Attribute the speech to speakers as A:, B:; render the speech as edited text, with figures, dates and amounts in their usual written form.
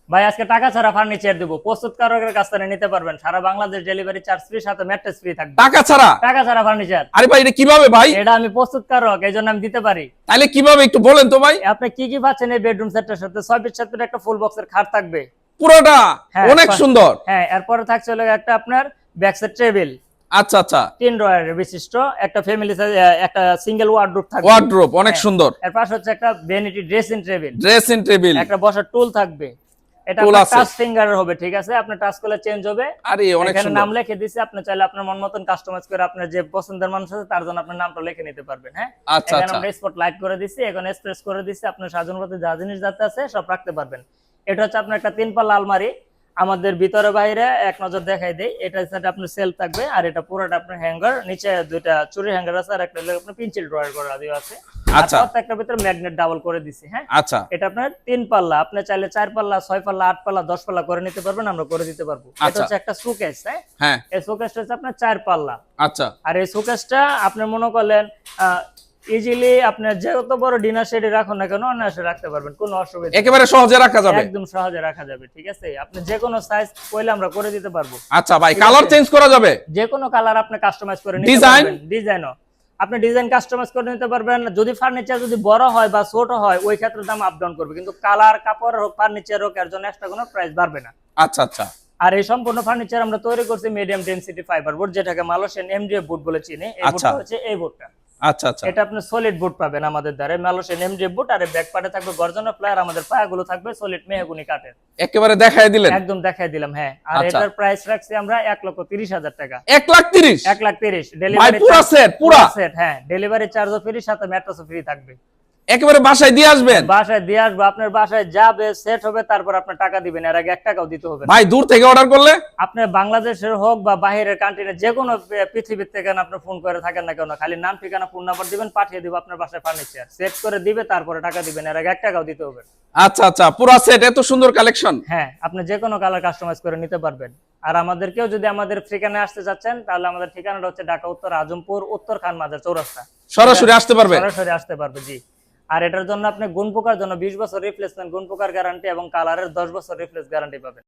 A: ভাই আজকে টাকা ছাড়া ফার্নিচার দেবো, প্রস্তুতকারকের কাছ থেকে নিতে পারবেন, সারা বাংলাদেশ ডেলিভারি চার্জ ফ্রি, সাথে ম্যাট্রেস ফ্রি থাকবে।
B: টাকা ছাড়া?
A: টাকা ছাড়া ফার্নিচার।
B: আরে ভাই এটা কিভাবে ভাই?
A: এটা আমি প্রস্তুতকারক, এই জন্য আমি দিতে পারি।
B: তাহলে কিভাবে একটু বলেন তো ভাই।
A: আপনি কি কি পাচ্ছেন এই বেডরুম সেটটার সাথে? 6 ফিট 7 ফিট একটা ফুল বক্সের খাট থাকবে
B: পুরোটা
A: হ্যাঁ,
B: অনেক সুন্দর।
A: হ্যাঁ, এরপরে থাকছে হলো একটা আপনার ব্যাক সাইড টেবিল,
B: আচ্ছা আচ্ছা,
A: 3 ড্রয়ার বিশিষ্ট একটা ফ্যামিলি সাইজ, একটা সিঙ্গেল ওয়ার্ডরোব থাকবে।
B: ওয়ার্ডরোব অনেক
A: হ্যাঁ,
B: সুন্দর।
A: এর পাশে হচ্ছে একটা vanity dressing table,
B: dressing table,
A: একটা বসার টুল থাকবে। এটা
B: টুল
A: আপনার
B: আছে।
A: টাচ ফিঙ্গারের হবে, ঠিক আছে? আপনি টাচ করলে চেঞ্জ হবে।
B: আরে অনেক
A: এখানে
B: সুন্দর।
A: নাম লিখে দিছি, আপনি চাইলে আপনার মন মতন কাস্টমাইজ করে আপনার যে পছন্দের মানুষ আছে তার জন্য আপনার নামটা লিখে নিতে পারবেন। হ্যাঁ,
B: আচ্ছা
A: এখানে
B: আচ্ছা,
A: আমরা স্পট লাইট করে দিছি, এখানে স্পেস করে দিছি, আপনার সাজানোতে যা জিনিস যাতে আছে সব রাখতে পারবেন। এটা হচ্ছে আপনার একটা 3 পাল্লা আলমারি, আমাদের ভিতরে বাইরে এক নজর দেখাই দেই। এটা হচ্ছে আপনার সেল থাকবে, আর এটা পুরোটা আপনার হ্যাঙ্গার, নিচে দুইটা চুরি হ্যাঙ্গার আছে, আর একটা আপনার পিনচিল ড্রয়ার করা দেওয়া আছে।
B: আচ্ছা।
A: প্রত্যেকটার ভিতরে ম্যাগনেট ডাবল করে দিছি। হ্যাঁ,
B: আচ্ছা
A: এটা আপনার 3 পাল্লা, আপনি চাইলে 4 পাল্লা, 6 পাল্লা, 8 পাল্লা, 10 পাল্লা করে নিতে পারবেন, আমরা করে দিতে পারবো। এটা
B: আচ্ছা।
A: হচ্ছে একটা শোকেস। হ্যাঁ,
B: হ্যাঁ
A: এই শোকেসটা হচ্ছে আপনার 4 পাল্লা।
B: আচ্ছা,
A: আর এই শোকেসটা আপনি মনে করলেন ইজিলি আপনি যত বড় ডিনার সেটে রাখুন না কেন অনায়াসে রাখতে পারবেন, কোনো অসুবিধা নেই।
B: একেবারে সহজে রাখা যাবে।
A: একদম সহজে রাখা যাবে, ঠিক আছে? আপনি যে কোনো সাইজ কইলে আমরা করে দিতে পারবো।
B: আচ্ছা ভাই,
A: ঠিক
B: কালার
A: আছে?
B: চেঞ্জ করা যাবে?
A: যে কোনো কালার আপনি কাস্টমাইজ করে নিতে
B: ডিজাইন?
A: পারবেন। ডিজাইনও আপনি ডিজাইন কাস্টমাইজ করে নিতে পারবেন। যদি ফার্নিচার যদি বড় হয় বা ছোট হয় ওই ক্ষেত্রে দাম আপ ডাউন করবে, কিন্তু কালার, কাপড় হোক, ফার্নিচার হোক, এর জন্য এক্সট্রা কোনো প্রাইস বাড়বে না।
B: আচ্ছা আচ্ছা,
A: আর এই সম্পূর্ণ ফার্নিচার আমরা তৈরি করছি মিডিয়াম ডেনসিটি ফাইবার বোর্ড, যেটাকে মালয়েশিয়ান এমডিএফ বোর্ড বলে চিনি। এই
B: আচ্ছা।
A: বোর্ডটা হচ্ছে এই বোর্ডটা।
B: আচ্ছা আচ্ছা,
A: এটা আপনি সলিড বোর্ড পাবেন আমাদের দ্বারা, মালয়েশিয়ান এমডিএফ বোর্ড। আর ব্যাক পার্টে থাকবে গর্জন প্লায়ার, আমাদের পায়াগুলো থাকবে সলিড মেহগনি কাঠের।
B: একেবারে দেখায় দিলেন।
A: একদম দেখাই দিলাম। হ্যাঁ, আর
B: আচ্ছা।
A: এটার প্রাইস রাখছি আমরা 1,30,000 টাকা।
B: 1,30,000?
A: 1,30,000
B: ভাই
A: ডেলিভারি
B: পুরো সেট, পুরো
A: সেট। হ্যাঁ, ডেলিভারি চার্জও ফ্রি, সাথে ম্যাট্রেসও ফ্রি থাকবে।
B: একেবারে বাসায় দিয়ে আসবেন?
A: বাসায় দিয়ে আসবো, আপনার বাসায় যাবে, সেট হবে, তারপর আপনার টাকা দিবেন, এর আগে 1 টাকাও দিতে হবে না।
B: ভাই দূর থেকে অর্ডার করলে?
A: আপনি বাংলাদেশের হোক বা বাইরের কান্ট্রির যে কোনো পৃথিবীর থেকে আপনি ফোন করে থাকেন না কেন, খালি নাম, ঠিকানা, ফোন নাম্বার দিবেন, পাঠিয়ে দিব আপনার বাসায় ফার্নিচার সেট করে দিবে, তারপরে টাকা দিবেন, এর আগে 1 টাকাও দিতে হবে না।
B: আচ্ছা আচ্ছা, পুরো সেট, এত সুন্দর কালেকশন।
A: হ্যাঁ, আপনি যে কোনো কালার কাস্টমাইজ করে নিতে পারবেন। আর আমাদেরকেও যদি আমাদের ঠিকানায় আসতে যাচ্ছেন, তাহলে আমাদের ঠিকানাটা হচ্ছে ঢাকা উত্তর আজমপুর, উত্তর খান মাজার চৌরাস্তা।
B: সরাসরি আসতে পারবে?
A: সরাসরি আসতে পারবে, জি। আর এটার জন্য আপনি গুণ পোকার জন্য 20 বছর রিপ্লেসমেন্ট গুণ পোকার গ্যারান্টি এবং কালারের 10 বছর রিপ্লেস গ্যারান্টি পাবেন।